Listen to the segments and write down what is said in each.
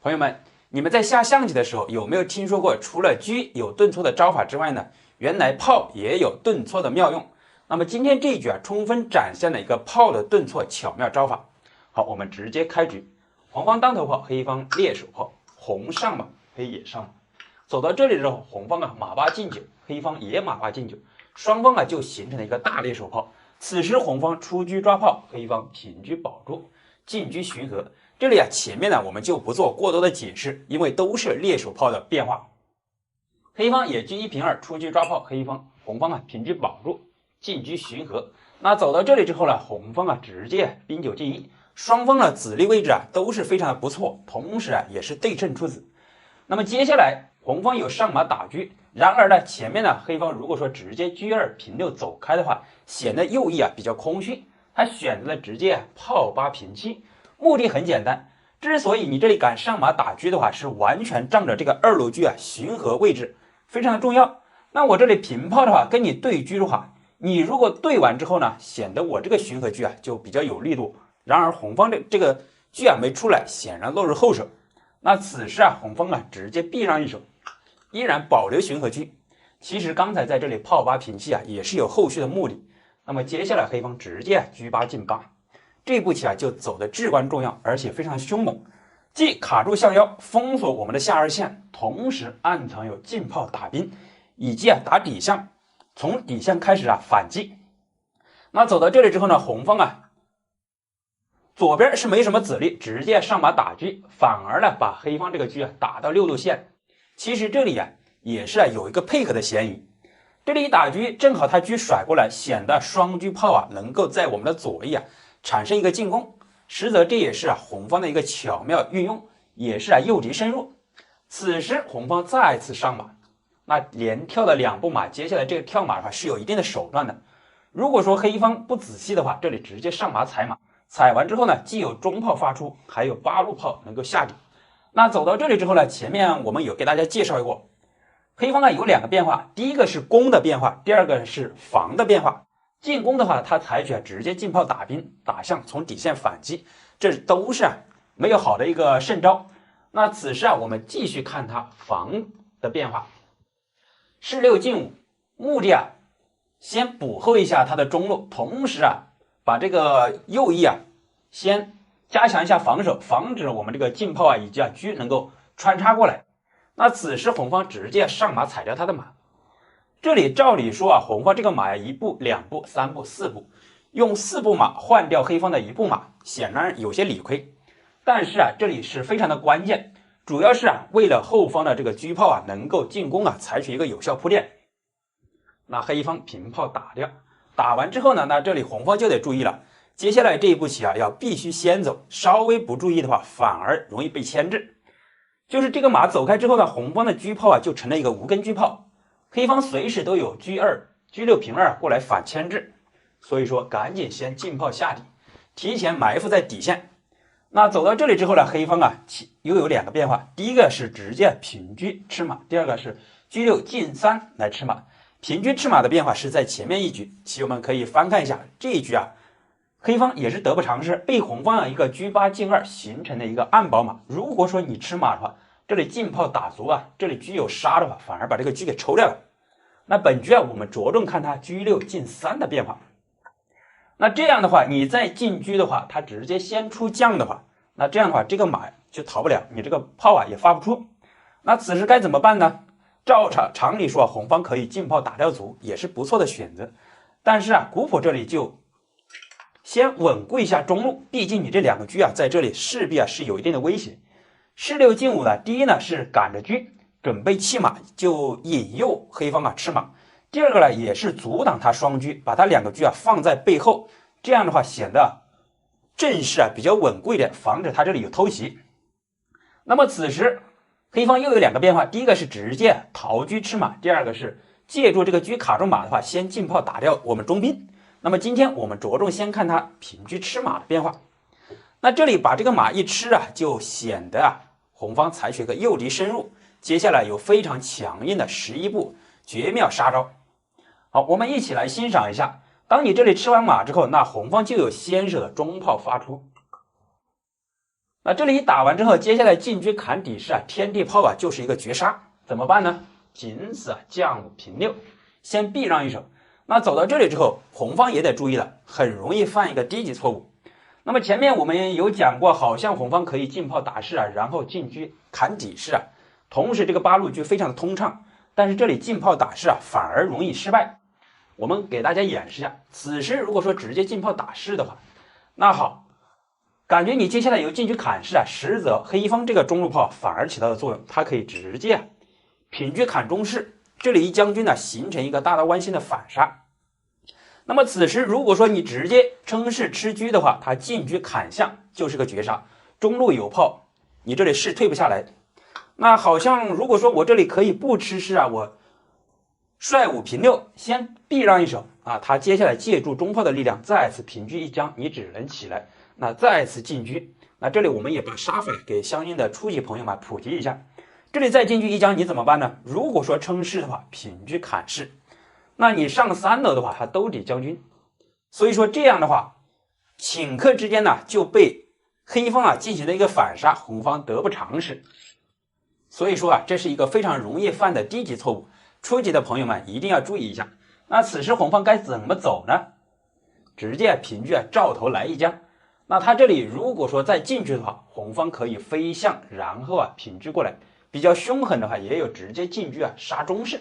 朋友们，你们在下象棋的时候有没有听说过，除了车有顿挫的招法之外呢，原来炮也有顿挫的妙用？那么今天这一局充分展现了一个炮的顿挫巧妙招法。好，我们直接开局。黄方当头炮，黑方猎手炮，红上马，黑也上马。走到这里之后，红方马八进九，黑方也马八进九，双方就形成了一个大猎手炮。此时红方出车抓炮，黑方平车保住，进车巡河。这里前面我们就不做过多的解释，因为都是猎手炮的变化。黑方也车一平二，出车抓炮，红方平车保住，进车巡河。那走到这里之后红方直接兵九进一，双方的子力位置都是非常的不错，同时也是对称出子。那么接下来红方有上马打车，然而前面黑方如果说直接车二平六走开的话，显得右翼比较空虚，他选择了直接炮八平七。目的很简单，之所以你这里敢上马打车的话，是完全仗着这个二路车巡河位置非常的重要。那我这里平炮的话，跟你对车的话，你如果对完之后呢，显得我这个巡河车就比较有力度。然而红方这个车没出来，显然落入后手。那此时红方直接避让一手，依然保留巡河车。其实刚才在这里炮八平七也是有后续的目的。那么接下来黑方直接车八进八。这步棋就走的至关重要，而且非常凶猛，既卡住象腰，封锁我们的下二线，同时暗藏有进炮打兵，以及打底象，从底线开始反击。那走到这里之后呢，红方左边是没什么子力，直接上马打车，反而把黑方这个车打到六路线。其实这里也是有一个配合的嫌疑。这里一打车，正好他车甩过来，显得双车炮能够在我们的左翼产生一个进攻，实则这也是红方的一个巧妙运用，也是诱敌深入。此时红方再次上马，那连跳了两步马，接下来这个跳马的话是有一定的手段的。如果说黑方不仔细的话，这里直接上马踩马，踩完之后呢，既有中炮发出，还有八路炮能够下底。那走到这里之后呢，前面我们有给大家介绍过，黑方有两个变化，第一个是攻的变化，第二个是防的变化。进攻的话，他采取直接进炮打兵打象，从底线反击，这都是没有好的一个胜招。那此时我们继续看他防的变化，士六进五，目的先补后一下他的中路，同时把这个右翼先加强一下防守，防止我们这个进炮以及车能够穿插过来。那此时红方直接上马踩掉他的马。这里照理说红方这个马一步两步三步四步，用四步马换掉黑方的一步马，显然有些理亏。但是这里是非常的关键，主要是为了后方的这个车炮能够进攻采取一个有效铺垫。那黑方平炮打掉，打完之后呢，那这里红方就得注意了，接下来这一步棋要必须先走，稍微不注意的话，反而容易被牵制。就是这个马走开之后呢，红方的车炮就成了一个无根车炮。黑方随时都有车二、车六平二过来反牵制，所以说赶紧先进炮下底，提前埋伏在底线。那走到这里之后呢，黑方又有两个变化，第一个是直接平车吃马，第二个是车六进三来吃马。平车吃马的变化是在前面一局，棋友们可以翻看一下这一局黑方也是得不偿失，被红方一个车八进二形成了一个暗保马。如果说你吃马的话，这里进炮打足这里车有杀的话，反而把这个车给抽掉了。那本局我们着重看他车六进三的变化。那这样的话，你再进车的话，他直接先出将的话，那这样的话，这个马就逃不了，你这个炮也发不出。那此时该怎么办呢？照常理说，红方可以进炮打掉卒，也是不错的选择。但是古朴这里就先稳固一下中路，毕竟你这两个车在这里势必是有一定的威胁。士六进五呢，第一呢是赶着车准备弃马，就引诱黑方吃马。第二个呢也是阻挡他双车，把他两个车放在背后，这样的话显得阵势比较稳固一点，防止他这里有偷袭。那么此时黑方又有两个变化，第一个是直接逃车吃马，第二个是借助这个车卡住马的话，先进炮打掉我们中兵。那么今天我们着重先看他平车吃马的变化。那这里把这个马一吃就显得红方采取一个诱敌深入，接下来有非常强硬的11步绝妙杀招。好，我们一起来欣赏一下。当你这里吃完马之后，那红方就有先手的中炮发出。那这里一打完之后，接下来进车砍底士啊，天地炮啊，就是一个绝杀，怎么办呢？仅此啊，将5平6，先避让一手。那走到这里之后，红方也得注意了，很容易犯一个低级错误。那么前面我们有讲过，好像红方可以进炮打士啊，然后进车砍底士啊，同时这个8路车非常的通畅，但是这里进炮打士啊，反而容易失败。我们给大家演示一下，此时如果说直接进炮打士的话，那好，感觉你接下来有进车砍士啊，实则黑方这个中路炮反而起到的作用，它可以直接平车砍中士，这里一将军呢形成一个大道弯心的反杀。那么此时如果说你直接称士吃车的话，他进车砍象就是个绝杀，中路有炮，你这里士退不下来。那好像如果说我这里可以不吃士啊，我率5平6，先避让一手啊，他接下来借助中炮的力量再次平车一将，你只能起来，那再次进车。那这里我们也把杀法给相应的初级朋友们普及一下。这里再进车一将你怎么办呢？如果说称士的话，平车砍士，那你上3楼的话，他兜底将军，所以说这样的话，顷刻之间呢就被黑方啊进行了一个反杀，红方得不偿失。所以说啊，这是一个非常容易犯的低级错误，初级的朋友们一定要注意一下。那此时红方该怎么走呢？直接平车照头来一将。那他这里如果说再进去的话，红方可以飞象，然后啊平车过来，比较凶狠的话也有直接进车啊杀中士。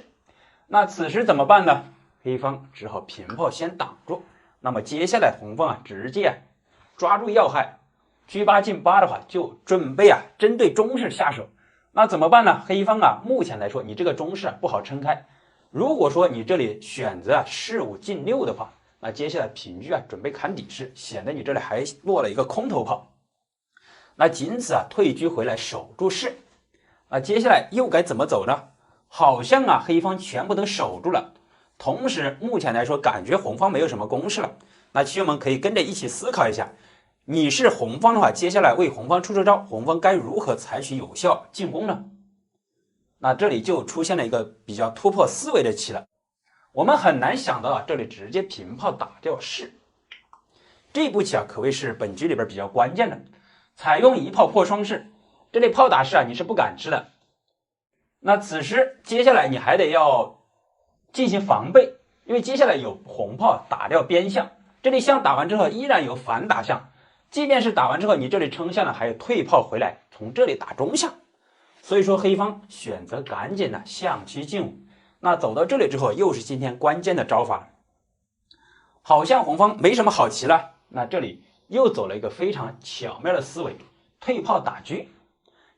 那此时怎么办呢？黑方只好平炮先挡住。那么接下来红方啊直接抓住要害，车8进8的话就准备啊针对中士下手。那怎么办呢？黑方啊目前来说你这个中士啊不好撑开。如果说你这里选择啊士5进6的话，那接下来平车啊准备砍底士，显得你这里还落了一个空头炮。那仅此啊退车回来守住士。那接下来又该怎么走呢？好像啊黑方全部都守住了，同时目前来说感觉红方没有什么攻势了。那棋友们可以跟着一起思考一下，你是红方的话，接下来为红方出招，红方该如何采取有效进攻呢？那这里就出现了一个比较突破思维的棋了。我们很难想到啊，这里直接平炮打掉士，这步棋啊可谓是本局里边比较关键的，采用一炮破双士，这里炮打士啊你是不敢吃的。那此时接下来你还得要进行防备，因为接下来有红炮打掉边象，这里象打完之后依然有反打象，即便是打完之后你这里撑象了，还有退炮回来从这里打中象。所以说黑方选择赶紧的象棋进5。那走到这里之后又是今天关键的招法，好像红方没什么好棋了，那这里又走了一个非常巧妙的思维，退炮打车。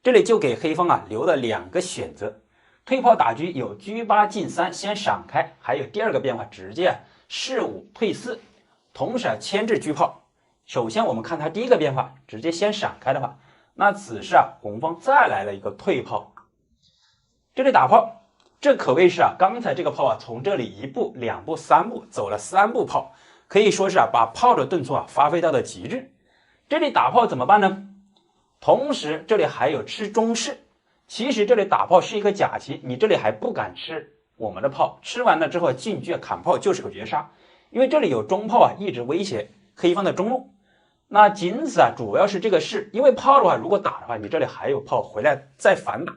这里就给黑方啊留了2个选择，退炮打车有车8进3先闪开，还有第2个变化直接士5退4，同时啊牵制车炮。首先我们看它第一个变化，直接先闪开的话，那此时啊红方再来了一个退炮，这里打炮，这可谓是啊刚才这个炮啊从这里1步2步3步走了3步炮，可以说是啊把炮的顿挫啊发挥到了极致。这里打炮怎么办呢？同时这里还有吃中士，其实这里打炮是一个假棋，你这里还不敢吃我们的炮，吃完了之后进车砍炮就是个绝杀，因为这里有中炮啊一直威胁黑方的中路。那仅此啊主要是这个士，因为炮的话如果打的话，你这里还有炮回来再反打，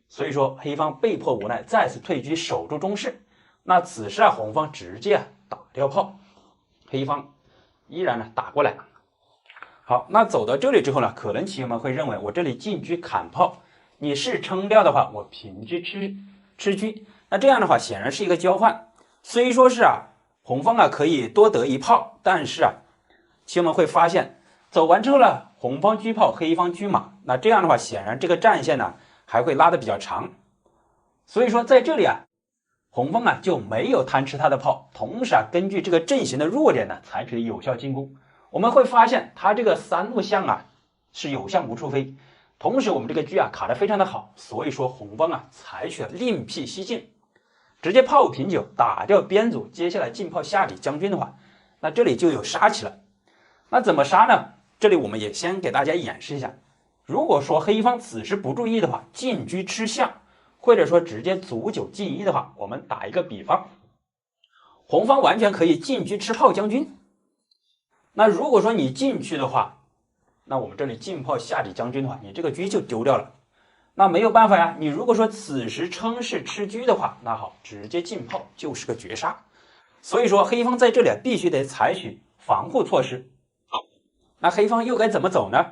所以说黑方被迫无奈再次退车守住中士。那此时啊红方直接打掉炮，黑方依然呢打过来。好，那走到这里之后呢，可能棋友们会认为我这里进车砍炮，你是撑掉的话，我平车吃车，那这样的话显然是一个交换。虽说是啊红方啊可以多得一炮，但是啊棋友们会发现走完之后呢，红方车炮，黑方车马，那这样的话显然这个战线呢还会拉得比较长。所以说在这里啊红方啊就没有贪吃他的炮，同时啊根据这个阵型的弱点呢采取了有效进攻。我们会发现他这个3路象啊是有象无处飞，同时我们这个车啊卡得非常的好，所以说红方啊采取了另辟蹊径，直接炮5平9打掉边阻，接下来进炮下底将军的话，那这里就有杀棋了。那怎么杀呢？这里我们也先给大家演示一下，如果说黑方此时不注意的话，进车吃象，或者说直接卒9进1的话，我们打一个比方，红方完全可以进车吃炮将军。那如果说你进去的话，那我们这里进炮下底将军的话，你这个车就丢掉了。那没有办法呀，你如果说此时称是吃车的话，那好，直接进炮就是个绝杀。所以说黑方在这里必须得采取防护措施。那黑方又该怎么走呢？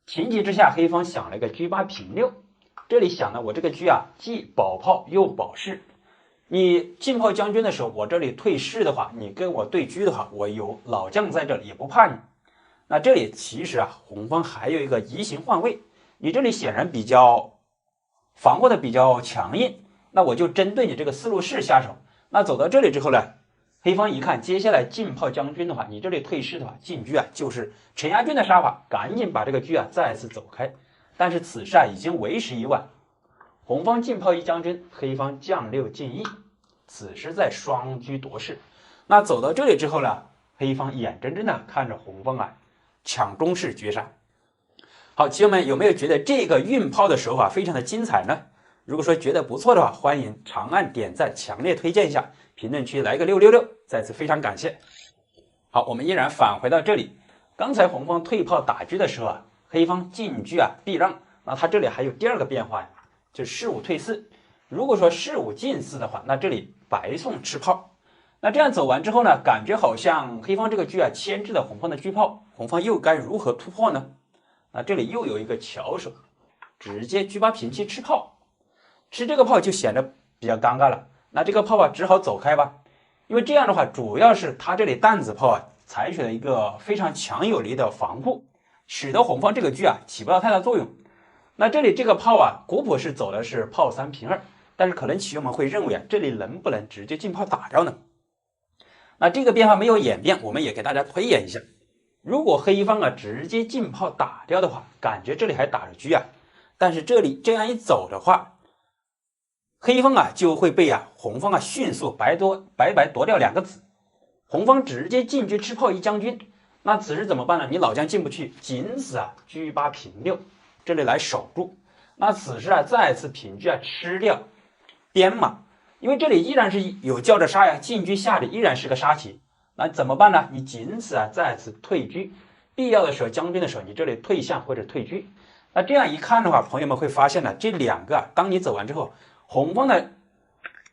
情急之下，黑方想了一个车8平6。这里想呢，我这个车啊，既保炮又保士。你进炮将军的时候，我这里退士的话，你跟我对车的话，我有老将在这里，也不怕你。那这里其实啊，红方还有一个移形换位，你这里显然比较防护的比较强硬，那我就针对你这个四路士下手。那走到这里之后呢，黑方一看，接下来进炮将军的话，你这里退士的话，进车啊就是陈家军的杀法，赶紧把这个车啊再次走开。但是此时啊已经为时已晚，红方进炮1将军，黑方将6进1，此时在双车夺势。那走到这里之后呢，黑方眼睁睁的看着红方啊抢中士绝杀。好，棋友们有没有觉得这个运炮的手法非常的精彩呢？如果说觉得不错的话，欢迎长按点赞，强烈推荐一下，评论区来个666，再次非常感谢。好，我们依然返回到这里，刚才红方退炮打车的时候啊，黑方进车啊避让，那他这里还有第二个变化呀，就是士5退4。如果说士5进4的话，那这里白送吃炮。那这样走完之后呢，感觉好像黑方这个车啊牵制了红方的车炮，红方又该如何突破呢？那这里又有一个巧手，直接车8平7吃炮。吃这个炮就显得比较尴尬了，那这个炮啊只好走开吧，因为这样的话主要是他这里弹子炮啊采取了一个非常强有力的防护，使得红方这个车啊起不到太大作用。那这里这个炮啊，古朴是走的是炮3平2，但是可能棋友们会认为啊，这里能不能直接进炮打掉呢？那这个变化没有演变，我们也给大家推演一下。如果黑方啊直接进炮打掉的话，感觉这里还打着车啊，但是这里这样一走的话，黑方啊就会被红方啊迅速白白夺掉2个子。红方直接进车吃炮1将军，那此时怎么办呢？你老将进不去，仅此啊车8平6，这里来守住。那此时啊再次平车啊吃掉边马，因为这里依然是有叫着杀呀，进车下里依然是个杀棋。那怎么办呢？你仅此啊再次退车，必要的时候将军的时候，你这里退象或者退车。那这样一看的话，朋友们会发现呢，这2个当你走完之后，红方的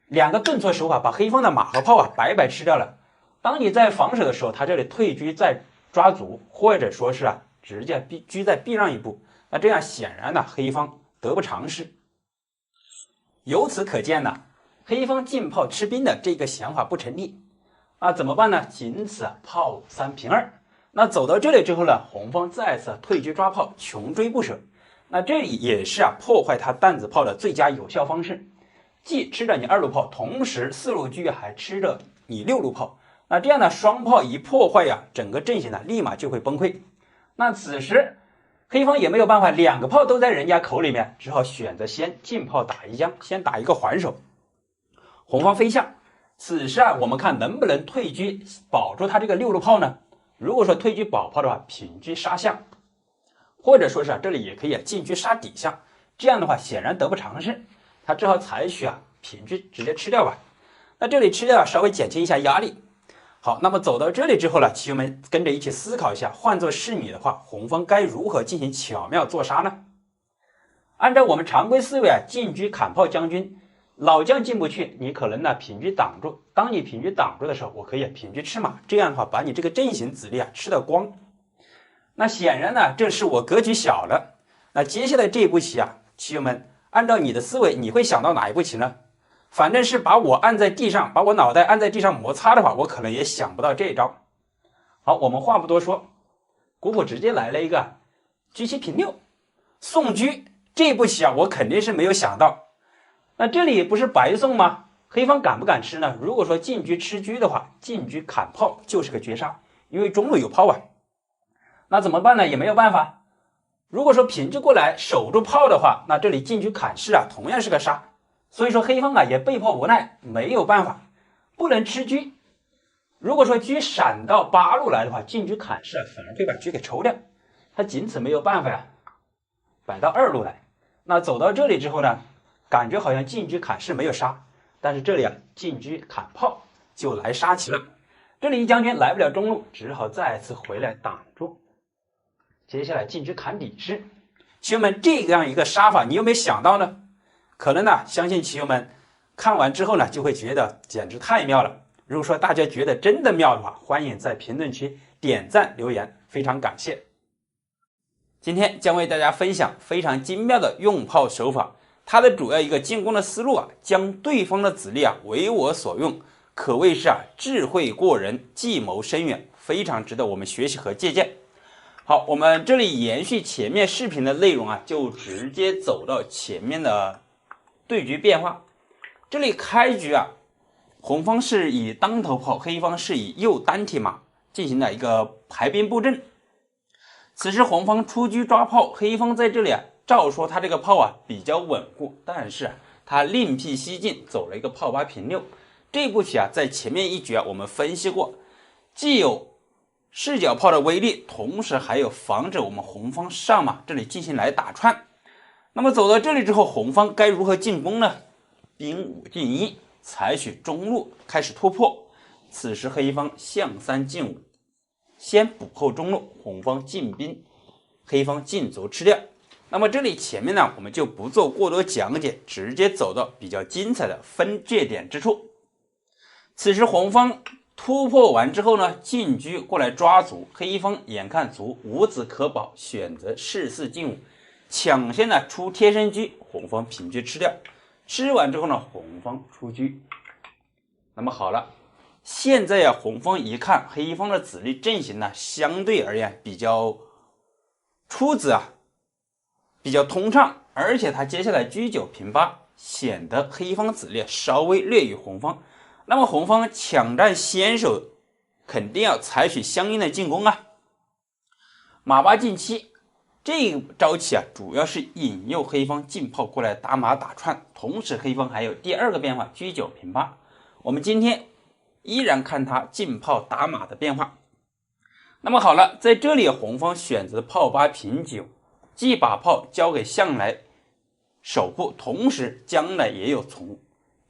2个顿挫手法把黑方的马和炮啊白白吃掉了。当你在防守的时候，他这里退车再抓卒，或者说是直接车再避让一步，那这样显然呢黑方得不偿失。由此可见呢，黑方进炮吃兵的这个想法不成立。那怎么办呢？仅此炮3平2。那走到这里之后呢，红方再次退车抓炮，穷追不舍。那这里也是破坏他弹子炮的最佳有效方式，既吃着你2路炮，同时4路车还吃着你6路炮。那这样呢，双炮一破坏整个阵型呢立马就会崩溃。那此时黑方也没有办法，2个炮都在人家口里面，只好选择先进炮打1将，先打一个还手。红方飞象，此时我们看能不能退车保住他这个6路炮呢？如果说退车保炮的话，平车杀象，或者说是这里也可以进车杀底象，这样的话显然得不偿失，他只好采取平车直接吃掉吧。那这里吃掉稍微减轻一下压力。好，那么走到这里之后呢，棋友们跟着一起思考一下，换作是你的话，红方该如何进行巧妙做杀呢？按照我们常规思维进车砍炮将军，老将进不去，你可能平车挡住。当你平车挡住的时候，我可以平车吃马，这样的话把你这个阵型子力吃到光。那显然呢，这是我格局小了。那接下来这一步棋棋友们按照你的思维，你会想到哪一步棋呢？反正是把我按在地上，把我脑袋按在地上摩擦的话，我可能也想不到这一招。好，我们话不多说，古朴直接来了一个车7平6送车，这步棋我肯定是没有想到。那这里不是白送吗？黑方敢不敢吃呢？如果说进车吃车的话，进车砍炮就是个绝杀，因为中路有炮那怎么办呢？也没有办法。如果说平车过来守住炮的话，那这里进车砍士同样是个杀。所以说黑方也被迫无奈，没有办法，不能吃车。如果说车闪到8路来的话，进车砍士反而会把车给抽掉，他仅此没有办法摆到2路来。那走到这里之后呢，感觉好像进车砍士没有杀，但是这里进车砍炮就来杀棋了。这里一将军来不了中路，只好再次回来挡住。接下来进车砍底士。棋友们，这样一个杀法，你有没有想到呢？可能呢，相信棋友们看完之后呢，就会觉得简直太妙了。如果说大家觉得真的妙的话，欢迎在评论区点赞留言，非常感谢。今天将为大家分享非常精妙的用炮手法，它的主要一个进攻的思路啊，将对方的子力啊为我所用，可谓是智慧过人，计谋深远，非常值得我们学习和借鉴。好，我们这里延续前面视频的内容啊，就直接走到前面的对局变化。这里开局啊，红方是以当头炮，黑方是以右单铁马进行了一个排兵布阵。此时红方出车抓炮，黑方在这里啊，照说他这个炮啊比较稳固，但是他另辟蹊径，走了一个炮8平6。这步棋啊，在前面一局啊，我们分析过，既有视角炮的威力，同时还有防止我们红方上马这里进行来打串。那么走到这里之后，红方该如何进攻呢？兵5进1，采取中路开始突破。此时黑方象3进5，先补后中路，红方进兵，黑方进卒吃掉。那么这里前面呢，我们就不做过多讲解，直接走到比较精彩的分界点之处。此时红方突破完之后呢，进车过来抓卒，黑方眼看卒无子可保，选择士4进5，抢先呢出贴身车，红方平车吃掉。吃完之后呢，红方出车。那么好了，现在呀，红方一看黑方的子力阵型呢，相对而言比较出子啊，比较通畅，而且他接下来车9平8，显得黑方子力稍微劣于红方。那么红方抢占先手，肯定要采取相应的进攻啊。马8进7，这一招棋啊，主要是引诱黑方进炮过来打马打串，同时黑方还有第二个变化，车9平8。我们今天依然看他进炮打马的变化。那么好了，在这里红方选择炮8平9，既把炮交给向来守护，同时将来也有从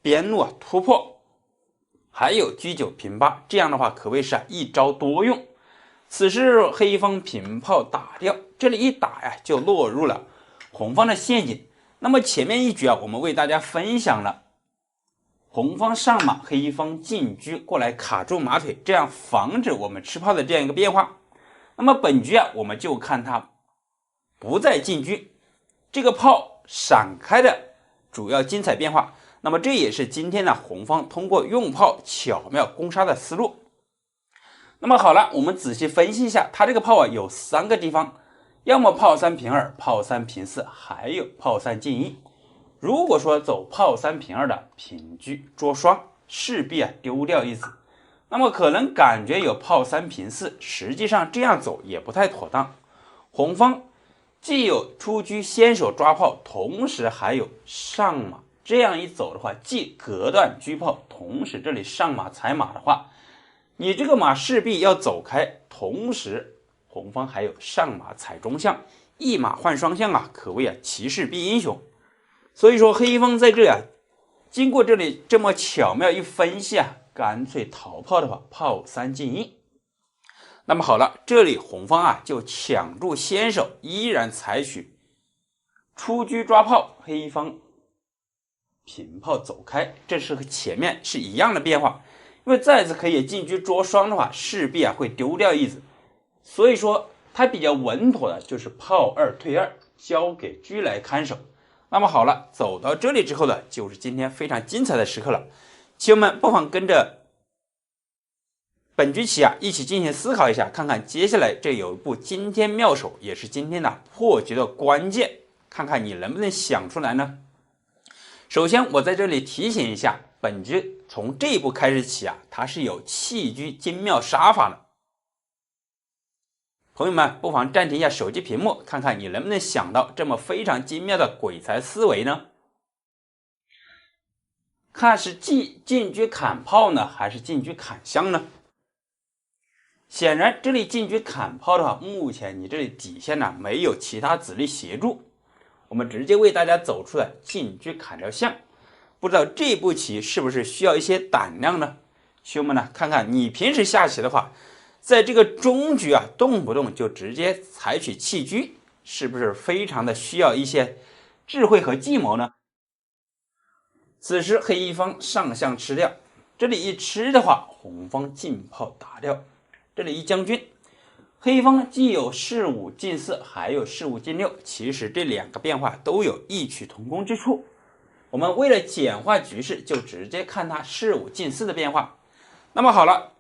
边路突破，还有车9平8，这样的话可谓是一招多用。此时黑方平炮打掉，这里一打呀，就落入了红方的陷阱。那么前面一局啊，我们为大家分享了红方上马，黑方进车过来卡住马腿，这样防止我们吃炮的这样一个变化。那么本局啊，我们就看他不再进车，这个炮闪开的主要精彩变化。那么这也是今天呢红方通过用炮巧妙攻杀的思路。那么好了，我们仔细分析一下，他这个炮啊有3个地方，要么炮3平2，炮3平4，还有炮3进1。如果说走炮3平2的平车捉双，势必丢掉一子。那么可能感觉有炮3平4，实际上这样走也不太妥当。红方既有出车先手抓炮，同时还有上马，这样一走的话，既隔断车炮，同时这里上马踩马的话，你这个马势必要走开，同时红方还有上马踩中象，一马换双象啊，可谓骑士必英雄。所以说黑方在这里经过这里这么巧妙一分析啊，干脆逃炮的话，炮3进1。那么好了，这里红方就抢住先手，依然采取出车抓炮，黑方平炮走开，这是和前面是一样的变化。因为再次可以进车捉双的话，势必会丢掉一子，所以说它比较稳妥的就是炮2退2，交给车来看守。那么好了，走到这里之后呢，就是今天非常精彩的时刻了。棋友们不妨跟着本局棋一起进行思考一下，看看接下来这有一步惊天妙手，也是今天的破局的关键，看看你能不能想出来呢？首先我在这里提醒一下，本局从这一步开始起它是有弃车精妙杀法的。朋友们不妨暂停一下手机屏幕，看看你能不能想到这么非常精妙的鬼才思维呢？看是进车砍炮呢，还是进车砍象呢？显然这里进车砍炮的话，目前你这里底线呢没有其他子力协助，我们直接为大家走出来进车砍掉象。不知道这步棋是不是需要一些胆量呢？兄弟们呢，看看你平时下棋的话，在这个中局啊，动不动就直接采取弃车，是不是非常的需要一些智慧和计谋呢？此时黑一方上象吃掉，这里一吃的话，红方进炮打掉，这里一将军，黑方既有士5进4，还有士5进6，其实这两个变化都有异曲同工之处。我们为了简化局势，就直接看它士5进4的变化。那么好了，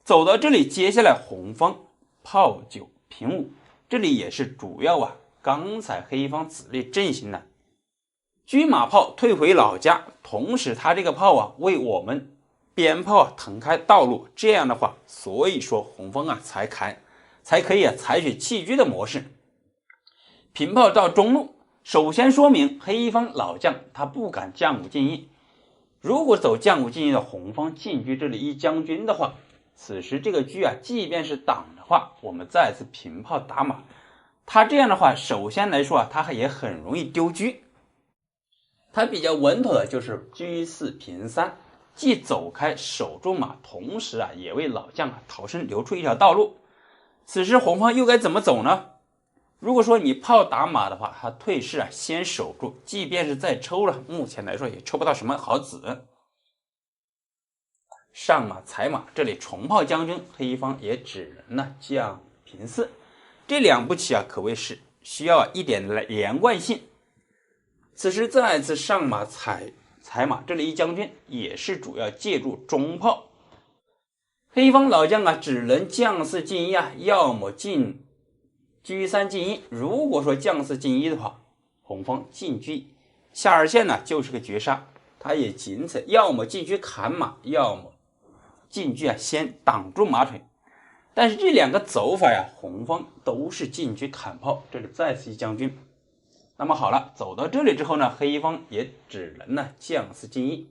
走到这里，接下来红方炮9平5，这里也是主要啊，刚才黑方子力阵型的车马炮退回老家，同时他这个炮啊，为我们边炮啊腾开道路，这样的话，所以说红方啊才可以采取弃车的模式。平炮到中路，首先说明黑方老将他不敢将5进1，如果走将5进1的红方进车这里一将军的话，此时这个车啊，即便是挡的话，我们再次平炮打马，他这样的话，首先来说啊，他也很容易丢车。他比较稳妥的就是车4平3，既走开守住马，同时啊也为老将啊逃生留出一条道路。此时红方又该怎么走呢？如果说你炮打马的话，他退士啊先守住，即便是再抽了，目前来说也抽不到什么好子。上马踩马，这里重炮将军，黑方也只能呢将平4，这两步棋啊可谓是需要一点连贯性。此时再次上马踩马，这里一将军也是主要借助中炮，黑方老将啊只能将4进1啊，要么进车3进1，如果说将4进1的话，红方进车下二线呢就是个绝杀，他也仅此要么进车砍马，要么进车啊先挡住马腿。但是这两个走法呀，红方都是进车砍炮，这里再次一将军。那么好了，走到这里之后呢，黑方也只能呢将4进1。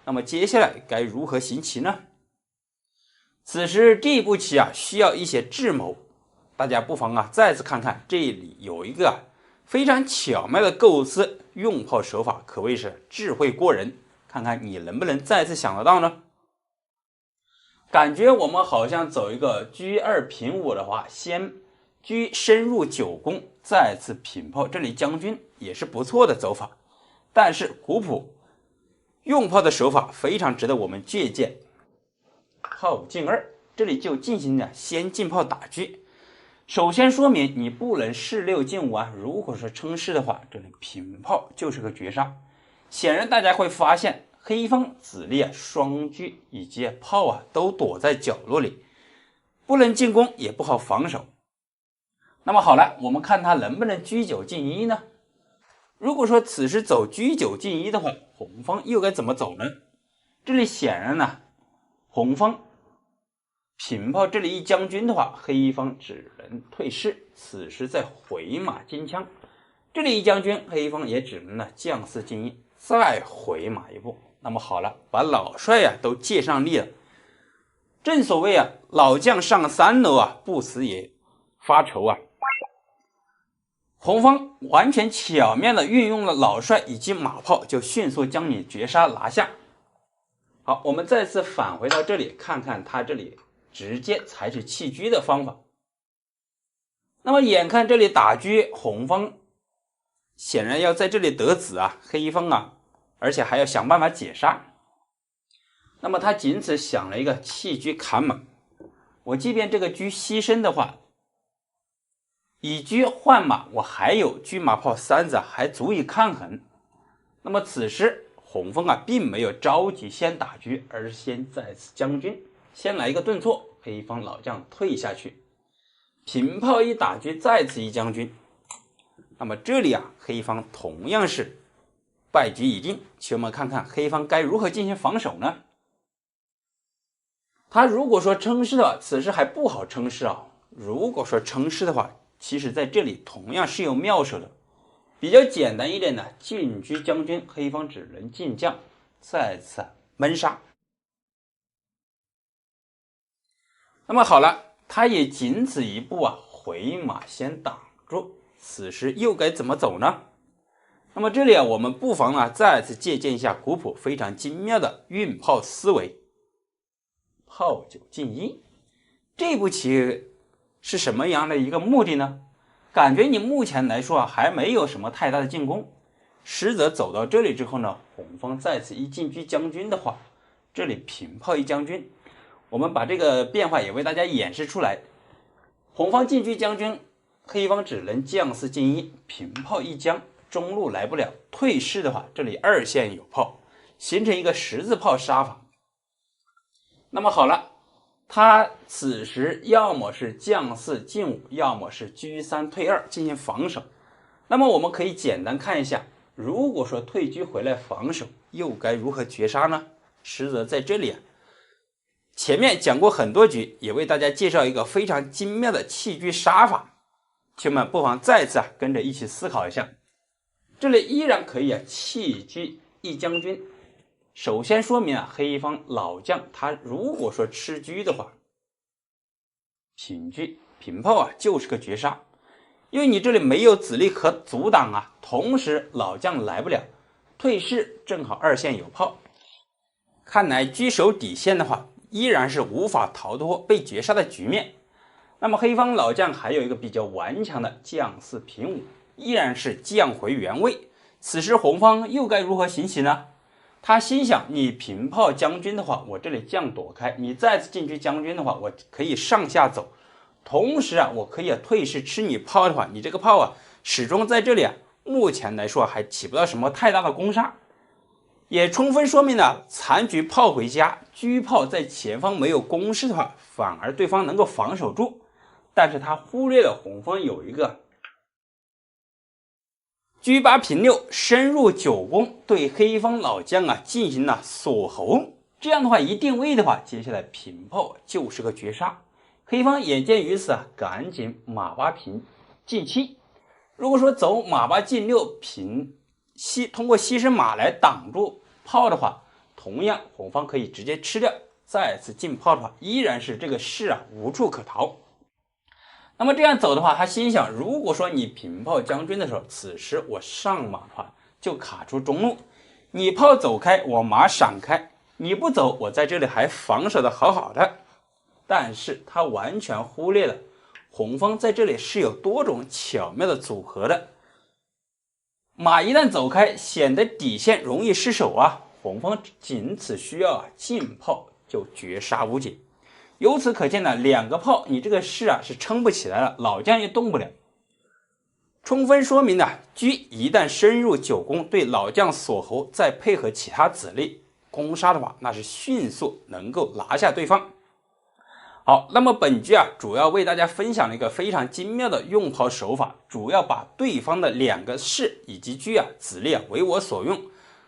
那么接下来该如何行棋呢？此时这一步棋啊需要一些智谋，大家不妨啊再次看看，这里有一个非常巧妙的构思，用炮手法可谓是智慧过人，看看你能不能再次想得到呢？感觉我们好像走一个车2平5的话，先车深入9宫，再次平炮，这里将军也是不错的走法。但是古朴用炮的手法非常值得我们借鉴。炮5进2，这里就进行了先进炮打车。首先说明你不能士6进5啊，如果说称士的话，这里平炮就是个绝杀。显然大家会发现，黑方子力啊双车以及炮啊都躲在角落里，不能进攻也不好防守。那么好了，我们看他能不能车9进1呢？如果说此时走车9进1的话，红方又该怎么走呢？这里显然呢，红方平炮这里一将军的话，黑方只能退士，此时再回马金枪，这里一将军，黑方也只能呢将4进1，再回马一步。那么好了，把老帅啊都借上力了。正所谓啊，老将上3楼啊，不死也发愁啊。红方完全巧妙的运用了老帅以及马炮，就迅速将你绝杀拿下。好，我们再次返回到这里，看看他这里直接采取弃车的方法。那么眼看这里打车，红方显然要在这里得子啊，黑方啊，而且还要想办法解杀。那么他仅此想了一个弃车砍马，我即便这个车牺牲的话，以车换马，我还有车马炮3子还足以抗衡。那么此时红方啊并没有着急先打车，而是先再次将军，先来一个顿挫，黑方老将退下去，平炮一打车，再次一将军。那么这里啊，黑方同样是败局已定，请我们看看黑方该如何进行防守呢？他如果说称士的话，此时还不好称士啊。如果说称士的话，其实在这里同样是有妙手的。比较简单一点的，进车将军，黑方只能进将，再次闷杀。那么好了，他也仅此一步啊，回马先挡住。此时又该怎么走呢？那么这里啊，我们不妨啊再次借鉴一下古朴非常精妙的运炮思维。炮9进1，这步棋是什么样的一个目的呢？感觉你目前来说还没有什么太大的进攻，实则走到这里之后呢，红方再次一进车将军的话，这里平炮一将军，我们把这个变化也为大家演示出来。红方进车将军，黑方只能将4进1，平炮一将，中路来不了，退士的话，这里2线有炮，形成一个10字炮杀法。那么好了，他此时要么是将4进5，要么是车3退2进行防守。那么我们可以简单看一下，如果说退车回来防守，又该如何绝杀呢？实则在这里前面讲过很多局，也为大家介绍一个非常精妙的弃车杀法，亲们不妨再次跟着一起思考一下。这里依然可以弃车一将军。首先说明黑方老将他如果说吃车的话，平车平炮就是个绝杀，因为你这里没有子力可阻挡同时老将来不了，退士正好2线有炮，看来车手底线的话依然是无法逃脱被绝杀的局面。那么黑方老将还有一个比较顽强的将4平5，依然是将回原位。此时红方又该如何行棋呢？他心想，你平炮将军的话，我这里将躲开，你再次进车将军的话，我可以上下走，同时我可以退士吃你炮的话，你这个炮始终在这里目前来说还起不到什么太大的攻杀，也充分说明了残局炮回家，车炮在前方没有攻势的话，反而对方能够防守住。但是他忽略了红方有一个车8平6深入9宫，对黑方老将进行了锁喉。这样的话一定位的话，接下来平炮就是个绝杀。黑方眼见于此赶紧马8平进7。如果说走马8进6平通过牺牲马来挡住炮的话，同样红方可以直接吃掉，再次进炮的话，依然是这个士无处可逃。那么这样走的话，他心想，如果说你平炮将军的时候，此时我上马的话就卡住中路，你炮走开，我马闪开，你不走，我在这里还防守的好好的。但是他完全忽略了红方在这里是有多种巧妙的组合的。马一旦走开，显得底线容易失守红方仅此需要进炮就绝杀无解。由此可见2个炮你这个士是撑不起来了，老将也动不了，充分说明车一旦深入9宫，对老将锁喉，再配合其他子力攻杀的话，那是迅速能够拿下对方。好，那么本局主要为大家分享了一个非常精妙的用炮手法，主要把对方的2个士以及车子力为我所用，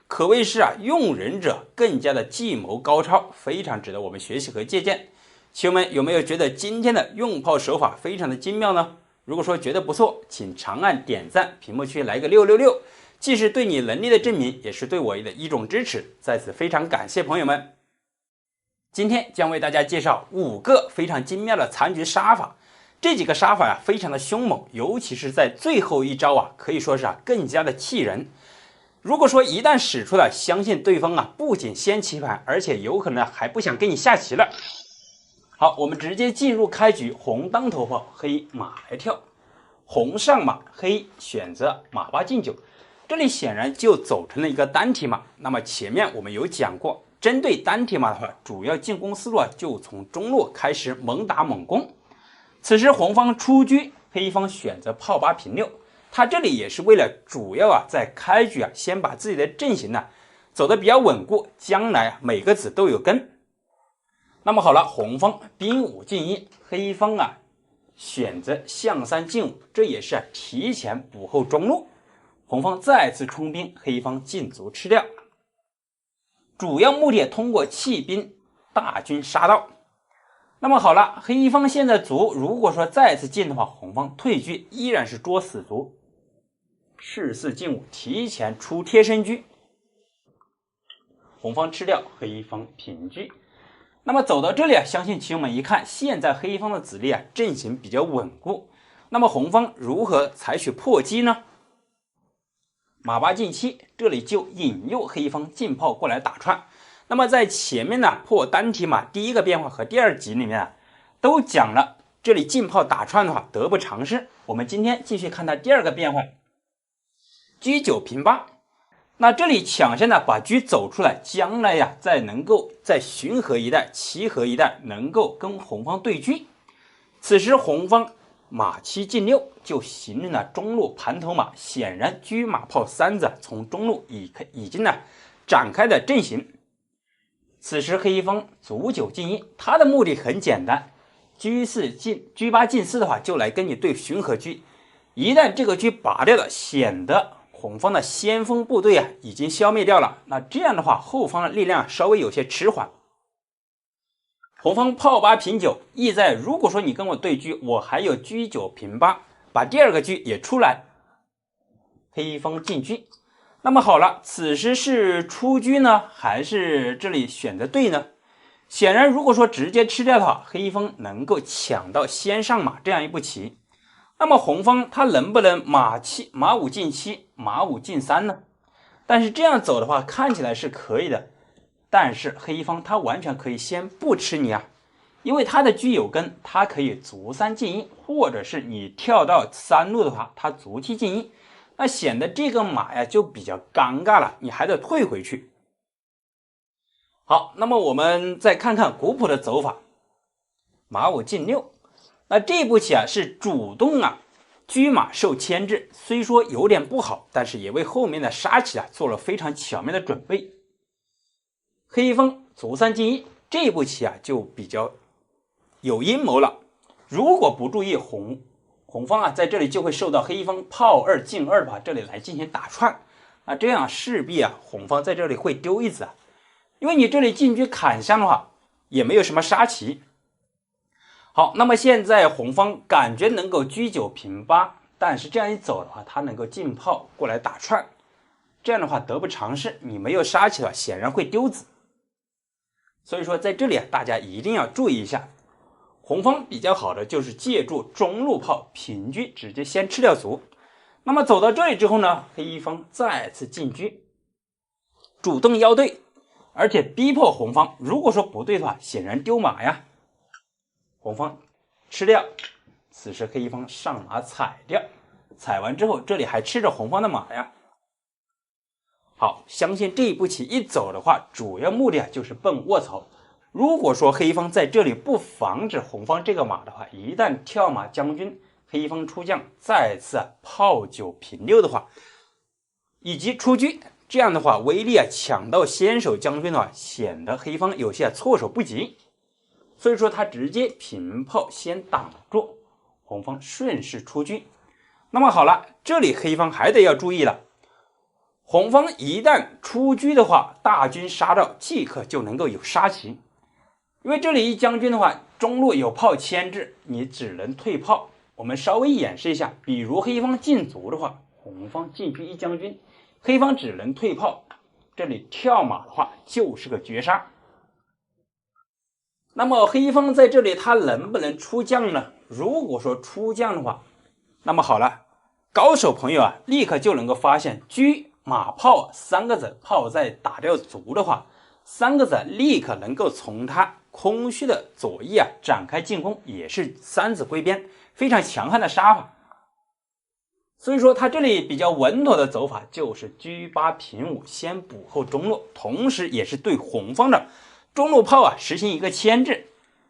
可谓是用人者更加的计谋高超，非常值得我们学习和借鉴。球友们有没有觉得今天的用炮手法非常的精妙呢？如果说觉得不错，请长按点赞，屏幕区来个666，既是对你能力的证明，也是对我的一种支持，在此非常感谢朋友们。今天将为大家介绍5个非常精妙的残局杀法，这几个杀法非常的凶猛，尤其是在最后一招可以说是更加的气人。如果说一旦使出了，相信对方不仅先棋盘，而且有可能还不想跟你下棋了。好，我们直接进入开局，红当头炮，黑马来跳，红上马，黑选择马8进9，这里显然就走成了一个单提马。那么前面我们有讲过，针对单提马的话，主要进攻思路就从中路开始猛打猛攻。此时红方出车，黑方选择炮8平6，他这里也是为了主要在开局先把自己的阵型走得比较稳固，将来每个子都有根。那么好了，红方兵5进1，黑方选择象3进5，这也是提前补后中路。红方再次冲兵，黑方进卒吃掉，主要目的通过弃兵大军杀到。那么好了，黑方现在卒如果说再次进的话，红方退车依然是捉死卒，士4进5，提前出贴身车，红方吃掉，黑方平车。那么走到这里相信棋友们一看，现在黑方的子力阵型比较稳固，那么红方如何采取破击呢？马8进7，这里就引诱黑方进炮过来打串。那么在前面破单提马第一个变化和第2集里面都讲了，这里进炮打串的话得不偿失。我们今天继续看它第二个变换，车9平8。那这里抢先呢把车走出来，将来呀再能够在巡河一带、齐河一带能够跟红方对车。此时红方马7进6，就形成了中路盘头马，显然车马炮三子从中路已经呢展开的阵型。此时黑方卒9进1，他的目的很简单，车8进4的话，就来跟你对巡河车。一旦这个车拔掉了，显得红方的先锋部队已经消灭掉了。那这样的话，后方的力量稍微有些迟缓。红方炮8平9，意在如果说你跟我对车，我还有车9平8，把第二个车也出来，黑方进车。那么好了，此时是出车呢，还是这里选择对呢？显然如果说直接吃掉的话，黑方能够抢到先上马这样一步棋。那么红方他能不能马5进7，马5进3呢？但是这样走的话看起来是可以的，但是黑方他完全可以先不吃你啊，因为他的车有根，他可以卒3进1，或者是你跳到3路的话，他卒7进1，那显得这个马呀就比较尴尬了，你还得退回去。好，那么我们再看看古朴的走法，马5进6。那这步棋是主动车马受牵制，虽说有点不好，但是也为后面的杀棋做了非常巧妙的准备。黑方卒3进1，这步棋就比较有阴谋了。如果不注意，红方在这里就会受到黑方炮2进2的话，这里来进行打串。那这样势必红方在这里会丢一子因为你这里进车砍相的话，也没有什么杀棋。好，那么现在红方感觉能够车9平8，但是这样一走的话，他能够进炮过来打串，这样的话得不偿失，你没有杀棋的话，显然会丢子。所以说在这里大家一定要注意一下，红方比较好的就是借助中路炮平车，直接先吃掉卒。那么走到这里之后呢，黑方再次进车，主动腰对，而且逼迫红方，如果说不对的话，显然丢马呀。红方吃掉，此时黑方上马踩掉，踩完之后这里还吃着红方的马呀。好，相信这一步棋一走的话，主要目的就是奔卧槽。如果说黑方在这里不防止红方这个马的话，一旦跳马将军，黑方出将再次炮9平6的话，以及出车，这样的话威力抢到先手将军的话，显得黑方有些措手不及。所以说他直接平炮先挡住，红方顺势出车。那么好了，这里黑方还得要注意了，红方一旦出车的话，大军杀到即刻就能够有杀棋。因为这里一将军的话，中路有炮牵制，你只能退炮。我们稍微演示一下，比如黑方进卒的话，红方进车一将军，黑方只能退炮，这里跳马的话就是个绝杀。那么黑方在这里他能不能出将呢？如果说出将的话，那么好了，高手朋友立刻就能够发现，车马炮3个子，炮在打掉卒的话，3个子立刻能够从他空虚的左翼展开进攻，也是3子归边，非常强悍的杀法。所以说他这里比较稳妥的走法就是车8平5，先补后中路，同时也是对红方的中路炮实行一个牵制，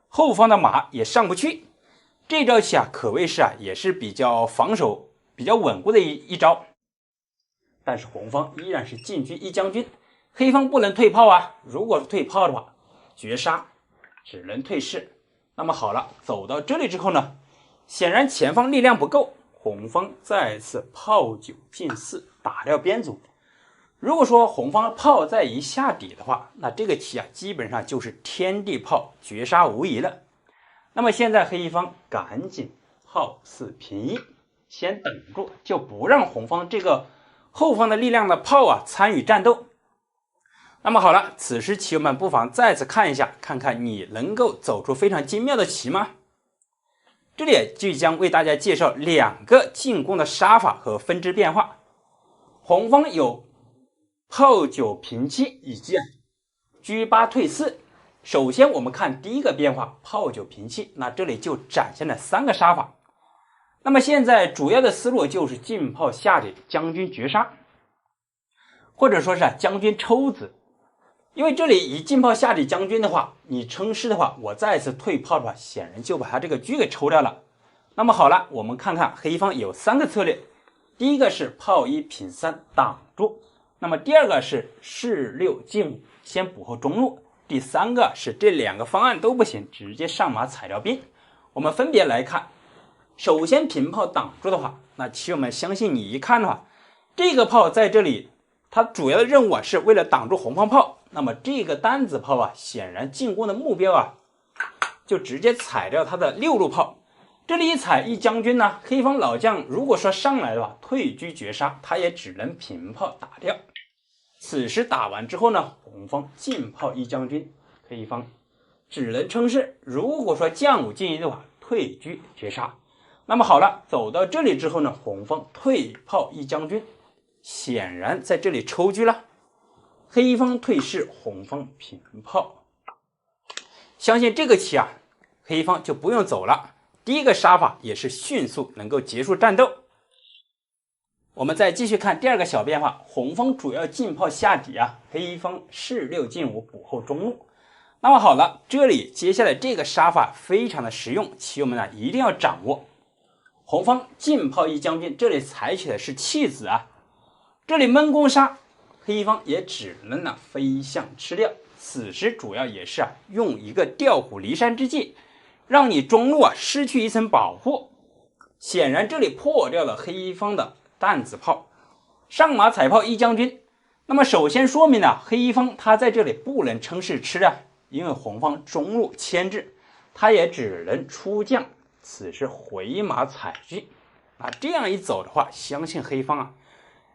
后方的马也上不去。这招棋可谓是也是比较防守比较稳固的一招。但是红方依然是进车一将军，黑方不能退炮如果是退炮的话，绝杀，只能退士。那么好了，走到这里之后呢，显然前方力量不够，红方再次炮9进4，打掉边卒。如果说红方炮再一下底的话，那这个棋基本上就是天地炮绝杀无疑了。那么现在黑方赶紧炮4平1，先等住，就不让红方这个后方的力量的炮参与战斗。那么好了，此时棋友们不妨再次看一下，看看你能够走出非常精妙的棋吗？这里就将为大家介绍2个进攻的杀法和分支变化。红方有炮9平7以及车8退4，首先我们看第一个变化，炮九平气，那这里就展现了3个杀法。那么现在主要的思路就是进炮下底，将军绝杀，或者说是将军抽子。因为这里以进炮下底将军的话，你称师的话，我再次退炮的话，显然就把他这个车给抽掉了。那么好了，我们看看黑方有3个策略。第一个是炮1平3挡住，那么第二个是士6进5先补后中路，第三个是这2个方案都不行，直接上马踩掉兵。我们分别来看，首先平炮挡住的话，那棋友们相信你一看的话，这个炮在这里它主要的任务是为了挡住红方炮，那么这个单子炮显然进攻的目标就直接踩掉他的6路炮。这里一踩一将军呢，黑方老将如果说上来的话，退车绝杀，他也只能平炮打掉。此时打完之后呢，红方进炮一将军，黑方只能称是，如果说将5进1的话，退车绝杀。那么好了，走到这里之后呢，红方退炮一将军，显然在这里抽车了，黑方退士，红方平炮。相信这个棋黑方就不用走了。第一个杀法也是迅速能够结束战斗。我们再继续看第二个小变化，红方主要进炮下底黑方士6进5补后中路。那么好了，这里接下来这个杀法非常的实用，棋友们一定要掌握。红方进炮一将军，这里采取的是弃子这里闷攻杀，黑方也只能飞象吃掉。此时主要也是用一个调虎离山之计，让你中路失去一层保护。显然这里破掉了黑方的弹子炮，上马踩炮一将军。那么首先说明黑方他在这里不能称是吃因为红方中路牵制，他也只能出将，此时回马踩车。这样一走的话，相信黑方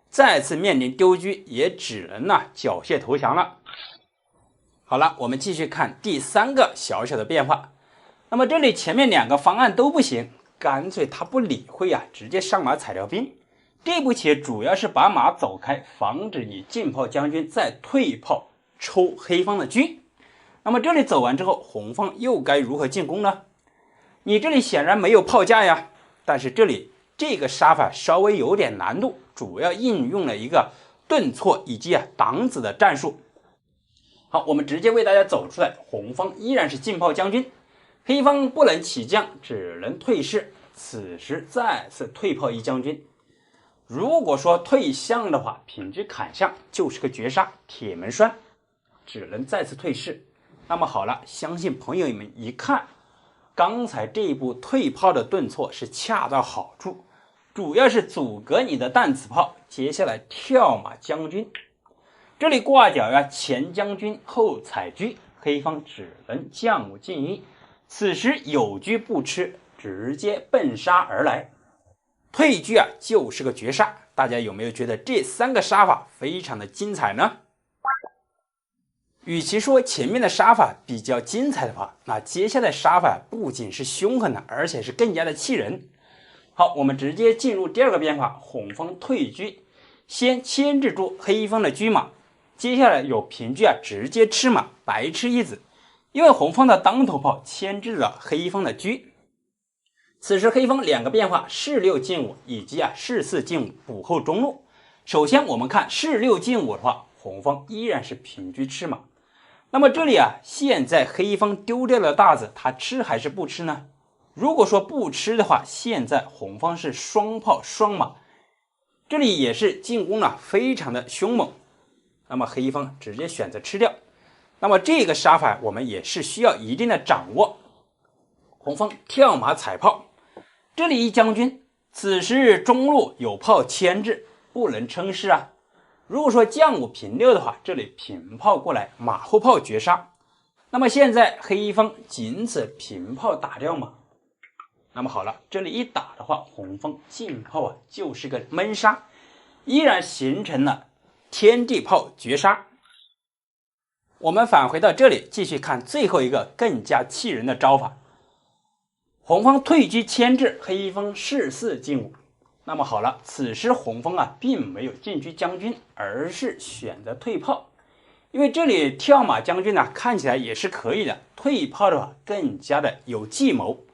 再次面临丢车，也只能缴械投降了。好了，我们继续看第3个小小的变化。那么这里前面2个方案都不行，干脆他不理会直接上马踩掉兵。这步棋主要是把马走开，防止你进炮将军再退炮抽黑方的车。那么这里走完之后，红方又该如何进攻呢？你这里显然没有炮架但是这里这个杀法稍微有点难度，主要应用了一个顿挫以及挡子的战术。好，我们直接为大家走出来，红方依然是进炮将军，黑方不能起将，只能退士，此时再次退炮一将军。如果说退象的话，平车砍象就是个绝杀，铁门栓，只能再次退士。那么好了，相信朋友们一看，刚才这一步退炮的顿挫是恰到好处，主要是阻隔你的弹子炮。接下来跳马将军，这里挂角前将军后踩车，黑方只能将5进1。此时有车不吃，直接奔杀而来，退车就是个绝杀。大家有没有觉得这3个杀法非常的精彩呢？与其说前面的杀法比较精彩的话，那接下来杀法不仅是凶狠而且是更加的气人。好，我们直接进入第2个变化，红方退车，先牵制住黑方的车马，接下来有平车直接吃马，白吃一子。因为红方的当头炮牵制了黑方的车。此时黑方2个变化，士6进5以及士4进5补后中路。首先我们看士6进5的话，红方依然是平车吃马。那么这里现在黑方丢掉了大子，他吃还是不吃呢？如果说不吃的话，现在红方是双炮双马，这里也是进攻非常的凶猛。那么黑方直接选择吃掉。那么这个杀法我们也是需要一定的掌握。红方跳马踩炮，这里一将军，此时中路有炮牵制，不能称是如果说将5平6的话，这里平炮过来，马后炮绝杀。那么现在黑方仅此平炮打掉马。那么好了，这里一打的话，红方进炮就是个闷杀，依然形成了天地炮绝杀。我们返回到这里，继续看最后一个更加气人的招法。红方退车牵制，黑方士4进5。那么好了，此时红方并没有进车将军，而是选择退炮。因为这里跳马将军呢看起来也是可以的，退炮的话更加的有计谋。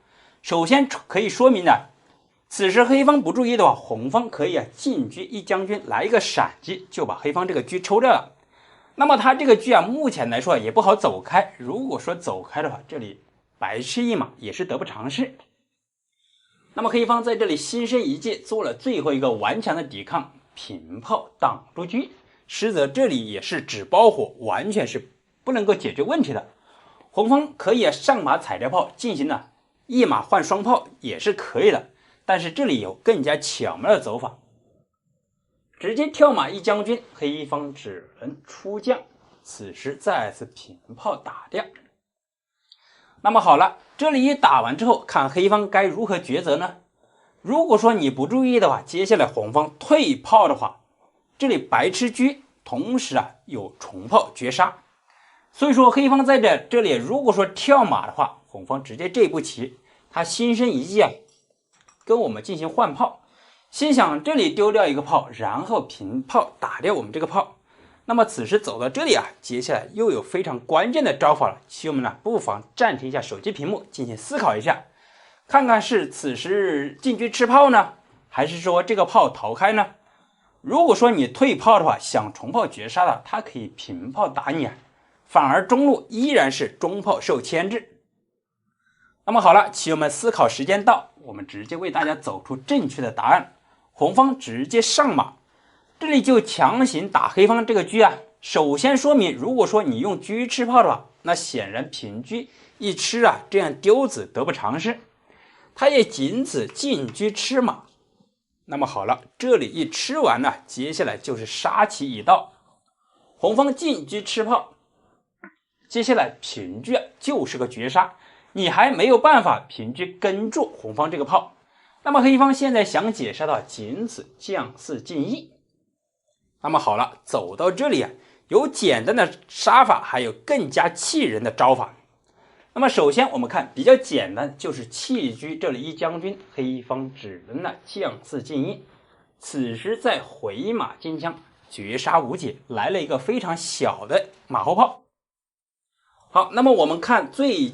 首先可以说明呢，此时黑方不注意的话，红方可以进车一将军来一个闪击，就把黑方这个车抽掉了。那么他这个车目前来说也不好走开，如果说走开的话，这里白吃一马也是得不偿失。那么黑方在这里心生一计，做了最后一个顽强的抵抗，平炮挡住车，实则这里也是纸包火，完全是不能够解决问题的。红方可以上马踩掉炮，进行了一马换双炮也是可以的，但是这里有更加巧妙的走法，直接跳马一将军，黑方只能出将，此时再次平炮打掉。那么好了，这里一打完之后，看黑方该如何抉择呢？如果说你不注意的话，接下来红方退炮的话，这里白吃车，同时有重炮绝杀，所以说黑方在这里如果说跳马的话，红方直接这步棋，他心生一计跟我们进行换炮，心想这里丢掉一个炮，然后平炮打掉我们这个炮。那么此时走到这里接下来又有非常关键的招法了，棋友们不妨暂停一下手机屏幕，进行思考一下，看看是此时进车吃炮呢，还是说这个炮逃开呢？如果说你退炮的话，想重炮绝杀了，他可以平炮打你反而中路依然是中炮受牵制。那么好了，棋友们思考时间到，我们直接为大家走出正确的答案。红方直接上马，这里就强行打黑方这个车首先说明，如果说你用车吃炮的话，那显然平车一吃这样丢子得不偿失，他也仅此进车吃马。那么好了，这里一吃完接下来就是杀棋已到，红方进车吃炮，接下来平车就是个绝杀，你还没有办法平车跟住红方这个炮。那么黑方现在想解杀的话，仅此将4进1。那么好了，走到这里有简单的杀法，还有更加气人的招法。那么首先我们看比较简单，就是弃车这里一将军，黑方只能将4进1。此时再回马金枪，绝杀无解，来了一个非常小的马后炮。好，那么我们看最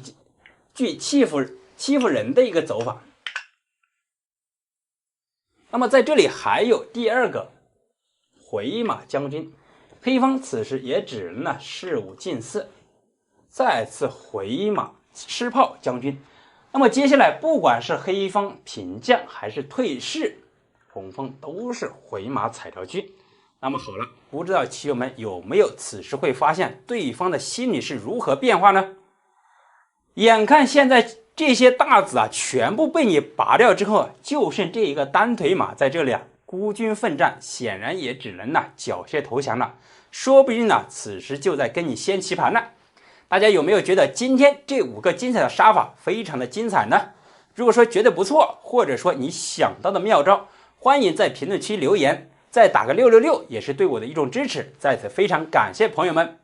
具欺负人的一个走法。那么在这里还有第二个回马将军，黑方此时也只能士5进4，再次回马吃炮将军。那么接下来不管是黑方平将还是退士，红方都是回马踩掉车。那么好了，不知道棋友们有没有此时会发现对方的心理是如何变化呢？眼看现在这些大子全部被你拔掉之后，就剩这一个单腿马在这里孤军奋战，显然也只能缴械投降了，说不定此时就在跟你掀棋盘了。大家有没有觉得今天这5个精彩的杀法非常的精彩呢？如果说觉得不错，或者说你想到的妙招，欢迎在评论区留言，再打个666也是对我的一种支持。在此非常感谢朋友们。